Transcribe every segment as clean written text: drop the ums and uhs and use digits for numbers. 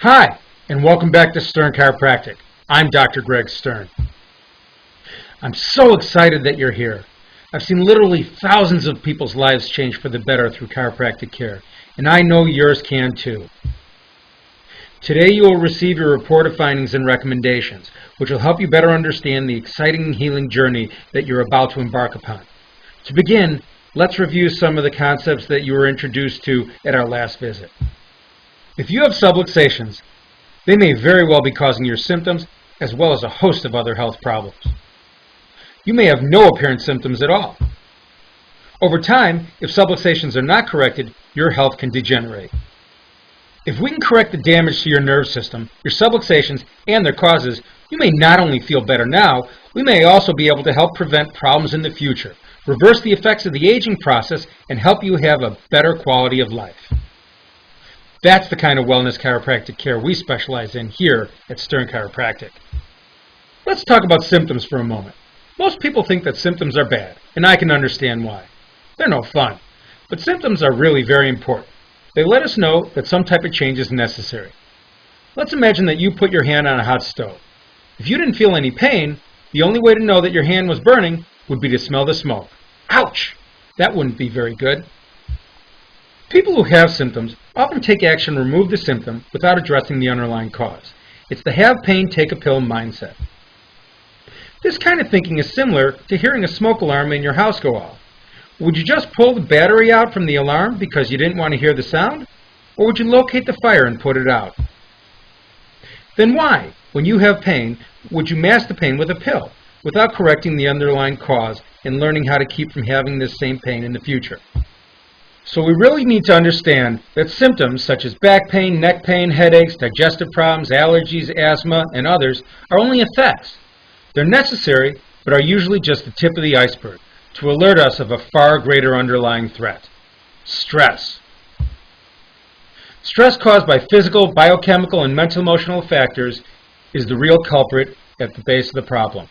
Hi, and welcome back to Stern Chiropractic. I'm Dr. Greg Stern. I'm so excited that you're here. I've seen literally thousands of people's lives change for the better through chiropractic care, and I know yours can too. Today you will receive your report of findings and recommendations, which will help you better understand the exciting and healing journey that you're about to embark upon. To begin, let's review some of the concepts that you were introduced to at our last visit. If you have subluxations, they may very well be causing your symptoms as well as a host of other health problems. You may have no apparent symptoms at all. Over time, if subluxations are not corrected, your health can degenerate. If we can correct the damage to your nerve system, your subluxations, and their causes, you may not only feel better now, we may also be able to help prevent problems in the future, reverse the effects of the aging process, and help you have a better quality of life. That's the kind of wellness chiropractic care we specialize in here at Stern Chiropractic. Let's talk about symptoms for a moment. Most people think that symptoms are bad, and I can understand why. They're no fun, but symptoms are really very important. They let us know that some type of change is necessary. Let's imagine that you put your hand on a hot stove. If you didn't feel any pain, the only way to know that your hand was burning would be to smell the smoke. Ouch! That wouldn't be very good. People who have symptoms often take action to remove the symptom without addressing the underlying cause. It's the have pain, take a pill mindset. This kind of thinking is similar to hearing a smoke alarm in your house go off. Would you just pull the battery out from the alarm because you didn't want to hear the sound? Or would you locate the fire and put it out? Then why, when you have pain, would you mask the pain with a pill without correcting the underlying cause and learning how to keep from having this same pain in the future? So we really need to understand that symptoms such as back pain, neck pain, headaches, digestive problems, allergies, asthma, and others are only effects. They're necessary, but are usually just the tip of the iceberg to alert us of a far greater underlying threat: stress. Stress caused by physical, biochemical, and mental-emotional factors is the real culprit at the base of the problem.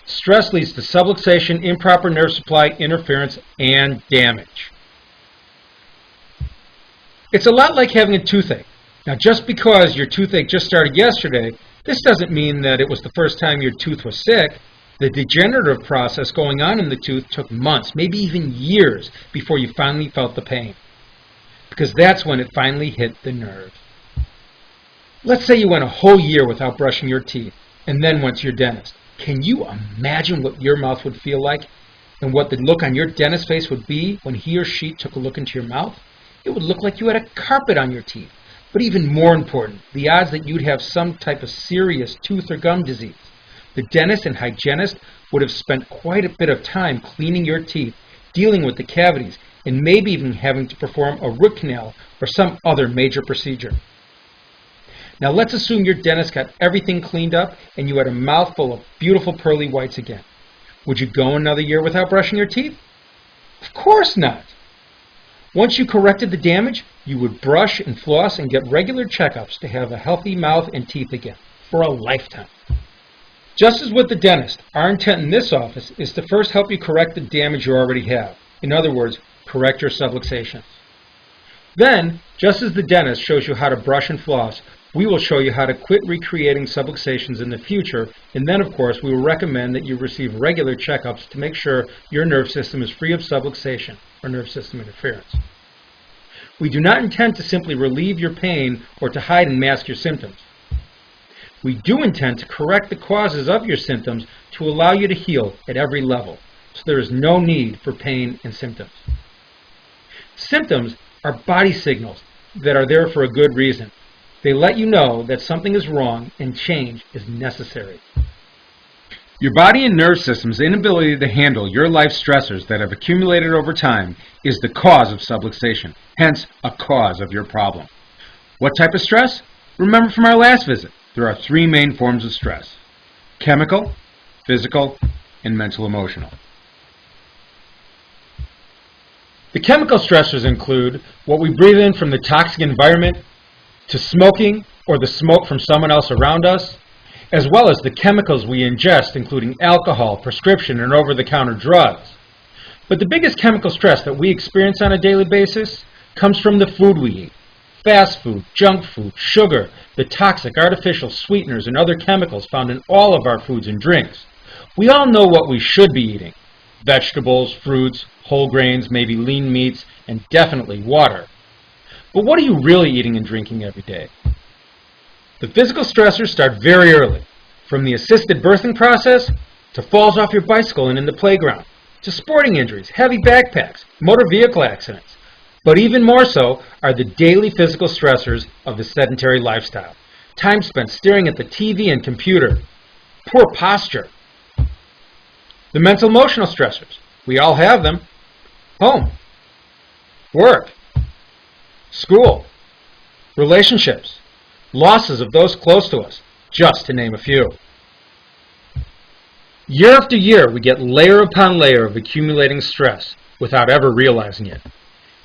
Stress leads to subluxation, improper nerve supply interference, and damage. It's a lot like having a toothache. Now, just because your toothache just started yesterday, this doesn't mean that it was the first time your tooth was sick. The degenerative process going on in the tooth took months, maybe even years, before you finally felt the pain. Because that's when it finally hit the nerve. Let's say you went a whole year without brushing your teeth, and then went to your dentist. Can you imagine what your mouth would feel like, and what the look on your dentist's face would be when he or she took a look into your mouth? It would look like you had a carpet on your teeth. But even more important, the odds that you'd have some type of serious tooth or gum disease. The dentist and hygienist would have spent quite a bit of time cleaning your teeth, dealing with the cavities, and maybe even having to perform a root canal or some other major procedure. Now let's assume your dentist got everything cleaned up and you had a mouthful of beautiful pearly whites again. Would you go another year without brushing your teeth? Of course not. Once you corrected the damage, you would brush and floss and get regular checkups to have a healthy mouth and teeth again for a lifetime. Just as with the dentist, our intent in this office is to first help you correct the damage you already have. In other words, correct your subluxations. Then, just as the dentist shows you how to brush and floss, we will show you how to quit recreating subluxations in the future, and then of course we will recommend that you receive regular checkups to make sure your nerve system is free of subluxation or nerve system interference. We do not intend to simply relieve your pain or to hide and mask your symptoms. We do intend to correct the causes of your symptoms to allow you to heal at every level, so there is no need for pain and symptoms. Symptoms are body signals that are there for a good reason. They let you know that something is wrong and change is necessary. Your body and nerve system's inability to handle your life stressors that have accumulated over time is the cause of subluxation, hence a cause of your problem. What type of stress? Remember from our last visit, there are three main forms of stress: chemical, physical, and mental-emotional. The chemical stressors include what we breathe in from the toxic environment, to smoking or the smoke from someone else around us, as well as the chemicals we ingest, including alcohol, prescription, and over-the-counter drugs. But the biggest chemical stress that we experience on a daily basis comes from the food we eat. Fast food, junk food, sugar, the toxic artificial sweeteners and other chemicals found in all of our foods and drinks. We all know what we should be eating: vegetables, fruits, whole grains, maybe lean meats, and definitely water. But what are you really eating and drinking every day? The physical stressors start very early, from the assisted birthing process to falls off your bicycle and in the playground, to sporting injuries, heavy backpacks, motor vehicle accidents. But even more so are the daily physical stressors of the sedentary lifestyle. Time spent staring at the TV and computer, poor posture. The mental emotional stressors, we all have them: home, work, school, relationships, losses of those close to us, just to name a few. Year after year, we get layer upon layer of accumulating stress without ever realizing it.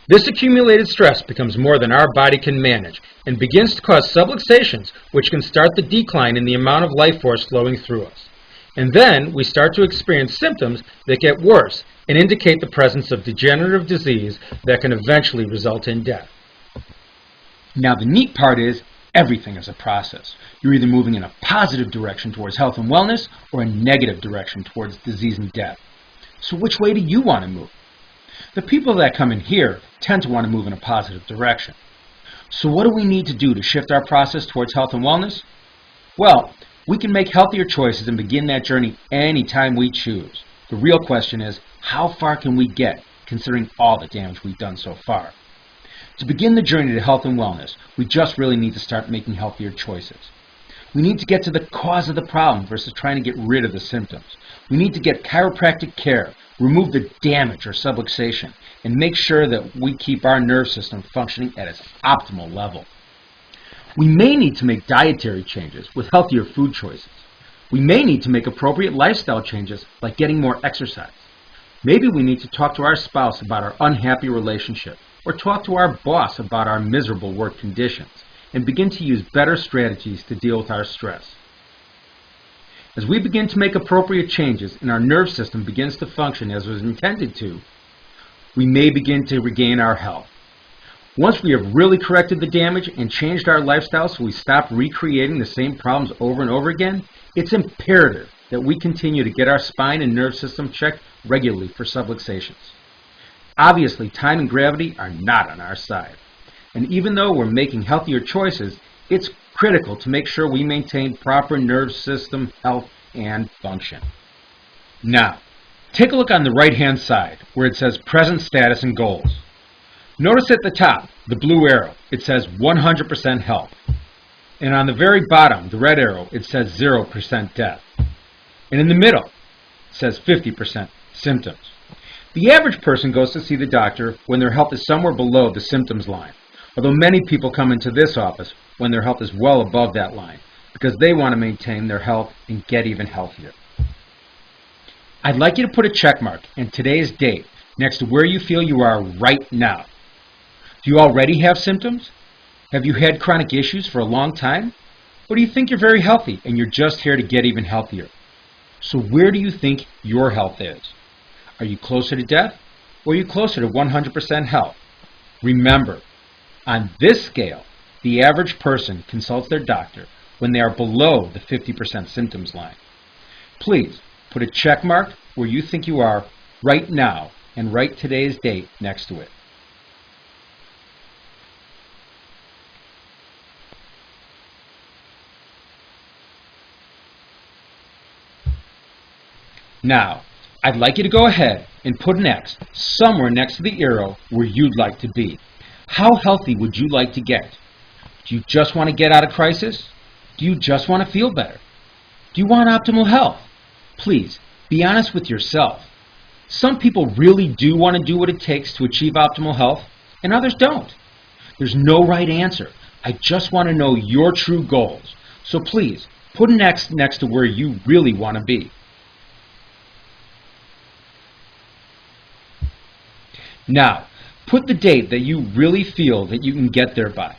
This accumulated stress becomes more than our body can manage and begins to cause subluxations, which can start the decline in the amount of life force flowing through us. And then we start to experience symptoms that get worse and indicate the presence of degenerative disease that can eventually result in death. Now, the neat part is, everything is a process. You're either moving in a positive direction towards health and wellness or a negative direction towards disease and death. So which way do you want to move? The people that come in here tend to want to move in a positive direction. So what do we need to do to shift our process towards health and wellness? Well, we can make healthier choices and begin that journey anytime we choose. The real question is, how far can we get, considering all the damage we've done so far? To begin the journey to health and wellness, we just really need to start making healthier choices. We need to get to the cause of the problem versus trying to get rid of the symptoms. We need to get chiropractic care, remove the damage or subluxation, and make sure that we keep our nerve system functioning at its optimal level. We may need to make dietary changes with healthier food choices. We may need to make appropriate lifestyle changes like getting more exercise. Maybe we need to talk to our spouse about our unhappy relationship, or talk to our boss about our miserable work conditions, and begin to use better strategies to deal with our stress. As we begin to make appropriate changes and our nerve system begins to function as it was intended to, we may begin to regain our health. Once we have really corrected the damage and changed our lifestyle so we stop recreating the same problems over and over again, it's imperative that we continue to get our spine and nerve system checked regularly for subluxations. Obviously, time and gravity are not on our side. And even though we're making healthier choices, it's critical to make sure we maintain proper nerve system health and function. Now, take a look on the right-hand side where it says present status and goals. Notice at the top, the blue arrow, it says 100% health. And on the very bottom, the red arrow, it says 0% death. And in the middle, it says 50% symptoms. The average person goes to see the doctor when their health is somewhere below the symptoms line, although many people come into this office when their health is well above that line because they want to maintain their health and get even healthier. I'd like you to put a check mark and today's date next to where you feel you are right now. Do you already have symptoms? Have you had chronic issues for a long time? Or do you think you're very healthy and you're just here to get even healthier? So where do you think your health is? Are you closer to death, or are you closer to 100% health? Remember, on this scale, the average person consults their doctor when they are below the 50% symptoms line. Please put a check mark where you think you are right now and write today's date next to it. Now, I'd like you to go ahead and put an X somewhere next to the arrow where you'd like to be. How healthy would you like to get? Do you just want to get out of crisis? Do you just want to feel better? Do you want optimal health? Please, be honest with yourself. Some people really do want to do what it takes to achieve optimal health, and others don't. There's no right answer. I just want to know your true goals. So please, put an X next to where you really want to be. Now, put the date that you really feel that you can get there by.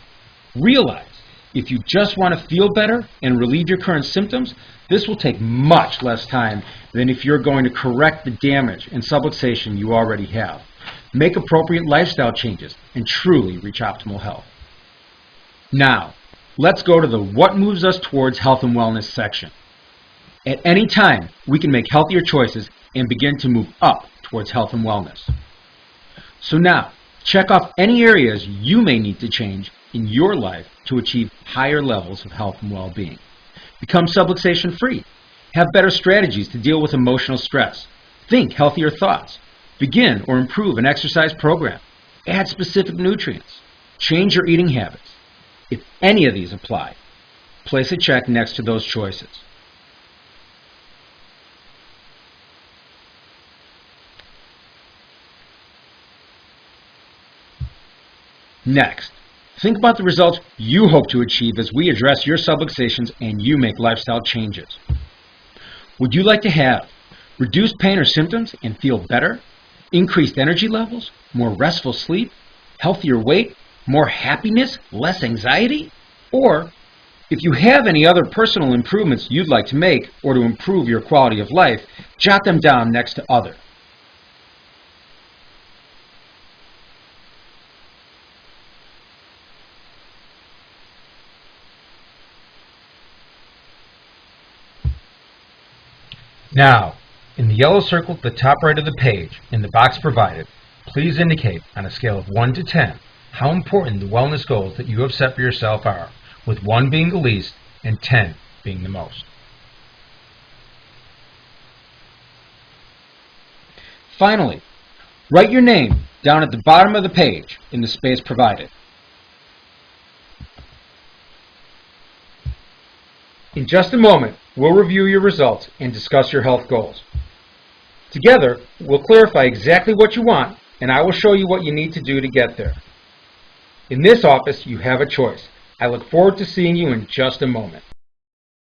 Realize, if you just want to feel better and relieve your current symptoms, this will take much less time than if you're going to correct the damage and subluxation you already have. Make appropriate lifestyle changes and truly reach optimal health. Now, let's go to the What Moves Us Towards Health and Wellness section. At any time, we can make healthier choices and begin to move up towards health and wellness. So now, check off any areas you may need to change in your life to achieve higher levels of health and well-being. Become subluxation free. Have better strategies to deal with emotional stress. Think healthier thoughts. Begin or improve an exercise program. Add specific nutrients. Change your eating habits. If any of these apply, place a check next to those choices. Next, think about the results you hope to achieve as we address your subluxations and you make lifestyle changes. Would you like to have reduced pain or symptoms and feel better? Increased energy levels? More restful sleep? Healthier weight? More happiness? Less anxiety? Or, if you have any other personal improvements you'd like to make or to improve your quality of life, jot them down next to other. Now, in the yellow circle at the top right of the page, in the box provided, please indicate on a scale of 1 to 10 how important the wellness goals that you have set for yourself are, with 1 being the least and 10 being the most. Finally, write your name down at the bottom of the page in the space provided. In just a moment, we'll review your results and discuss your health goals. Together, we'll clarify exactly what you want, and I will show you what you need to do to get there. In this office, you have a choice. I look forward to seeing you in just a moment.